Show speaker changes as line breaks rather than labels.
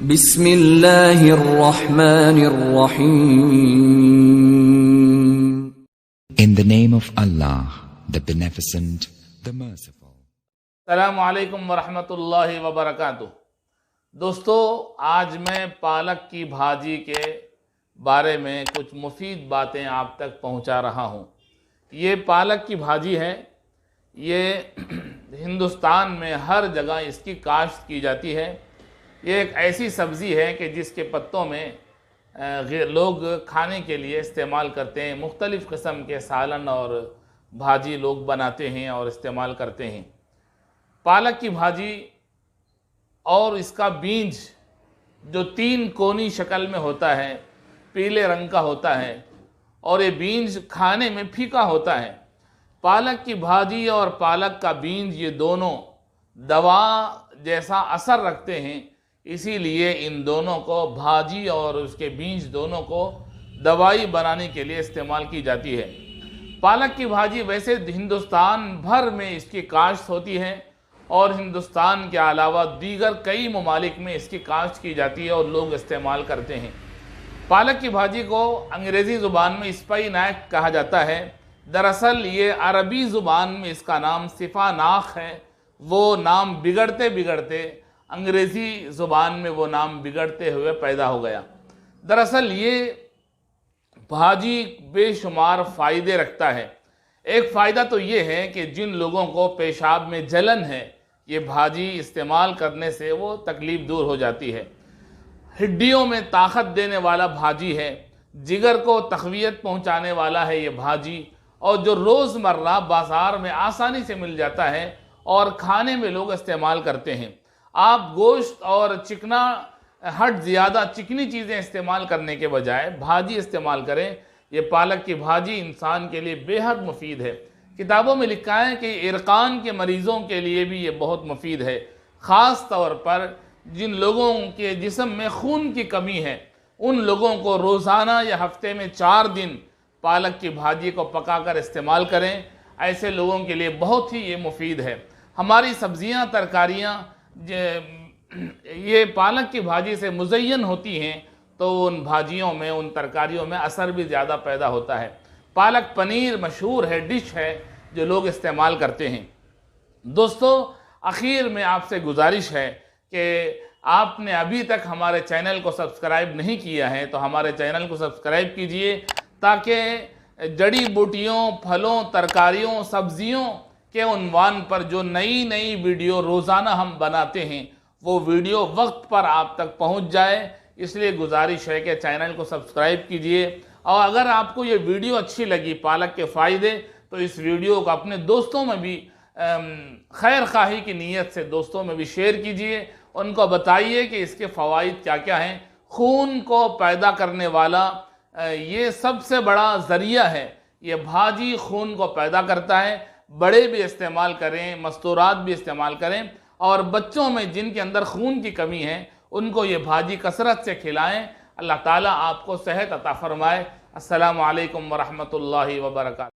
بسم اللہ الرحمن الرحیم.
In the name of Allah, the Beneficent, the Merciful.
السلام علیکم ورحمۃ اللہ وبرکاتہ. دوستو، آج میں پالک کی بھاجی کے بارے میں کچھ مفید باتیں آپ تک پہنچا رہا ہوں. یہ پالک کی بھاجی ہے. یہ ہندوستان میں ہر جگہ اس کی کاشت کی جاتی ہے. یہ ایک ایسی سبزی ہے کہ جس کے پتوں میں لوگ کھانے کے لیے استعمال کرتے ہیں. مختلف قسم کے سالن اور بھاجی لوگ بناتے ہیں اور استعمال کرتے ہیں. پالک کی بھاجی اور اس کا بیج جو 3 کونی شکل میں ہوتا ہے، پیلے رنگ کا ہوتا ہے، اور یہ بیج کھانے میں پھیکا ہوتا ہے. پالک کی بھاجی اور پالک کا بیج یہ دونوں دوا جیسا اثر رکھتے ہیں، اسی لیے ان دونوں کو بھاجی اور اس کے بیج دونوں کو دوائی بنانے کے لیے استعمال کی جاتی ہے. پالک کی بھاجی ویسے ہندوستان بھر میں اس کی کاشت ہوتی ہے، اور ہندوستان کے علاوہ دیگر کئی ممالک میں اس کی کاشت کی جاتی ہے اور لوگ استعمال کرتے ہیں. پالک کی بھاجی کو انگریزی زبان میں اسپائناک کہا جاتا ہے. دراصل یہ عربی زبان میں اس کا نام سفاناخ ہے. وہ نام بگڑتے بگڑتے انگریزی زبان میں وہ نام بگڑتے ہوئے پیدا ہو گیا. دراصل یہ بھاجی بے شمار فائدے رکھتا ہے. ایک فائدہ تو یہ ہے کہ جن لوگوں کو پیشاب میں جلن ہے، یہ بھاجی استعمال کرنے سے وہ تکلیف دور ہو جاتی ہے. ہڈیوں میں طاقت دینے والا بھاجی ہے. جگر کو تقویت پہنچانے والا ہے یہ بھاجی، اور جو روزمرہ بازار میں آسانی سے مل جاتا ہے اور کھانے میں لوگ استعمال کرتے ہیں. آپ گوشت اور چکنا ہٹ زیادہ چکنی چیزیں استعمال کرنے کے بجائے بھاجی استعمال کریں. یہ پالک کی بھاجی انسان کے لیے بے حد مفید ہے. کتابوں میں لکھا ہے کہ عرقان کے مریضوں کے لیے بھی یہ بہت مفید ہے. خاص طور پر جن لوگوں کے جسم میں خون کی کمی ہے، ان لوگوں کو روزانہ یا ہفتے میں 4 دن پالک کی بھاجی کو پکا کر استعمال کریں. ایسے لوگوں کے لیے بہت ہی یہ مفید ہے. ہماری سبزیاں ترکاریاں یہ پالک کی بھاجی سے مزین ہوتی ہیں، تو ان بھاجیوں میں ان ترکاریوں میں اثر بھی زیادہ پیدا ہوتا ہے. پالک پنیر مشہور ہے، ڈش ہے جو لوگ استعمال کرتے ہیں. دوستو، اخیر میں آپ سے گزارش ہے کہ آپ نے ابھی تک ہمارے چینل کو سبسکرائب نہیں کیا ہے تو ہمارے چینل کو سبسکرائب کیجئے، تاکہ جڑی بوٹیوں، پھلوں، ترکاریوں، سبزیوں کے عنوان پر جو نئی ویڈیو روزانہ ہم بناتے ہیں، وہ ویڈیو وقت پر آپ تک پہنچ جائے. اس لیے گزارش ہے کہ چینل کو سبسکرائب کیجئے، اور اگر آپ کو یہ ویڈیو اچھی لگی پالک کے فائدے، تو اس ویڈیو کو اپنے دوستوں میں بھی خیر خواہی کی نیت سے دوستوں میں بھی شیئر کیجئے. ان کو بتائیے کہ اس کے فوائد کیا کیا ہیں. خون کو پیدا کرنے والا یہ سب سے بڑا ذریعہ ہے. یہ بھاجی خون کو پیدا کرتا ہے. بڑے بھی استعمال کریں، مستورات بھی استعمال کریں، اور بچوں میں جن کے اندر خون کی کمی ہے ان کو یہ بھاجی کثرت سے کھلائیں. اللہ تعالیٰ آپ کو صحت عطا فرمائے. السلام علیکم ورحمۃ اللہ وبرکاتہ.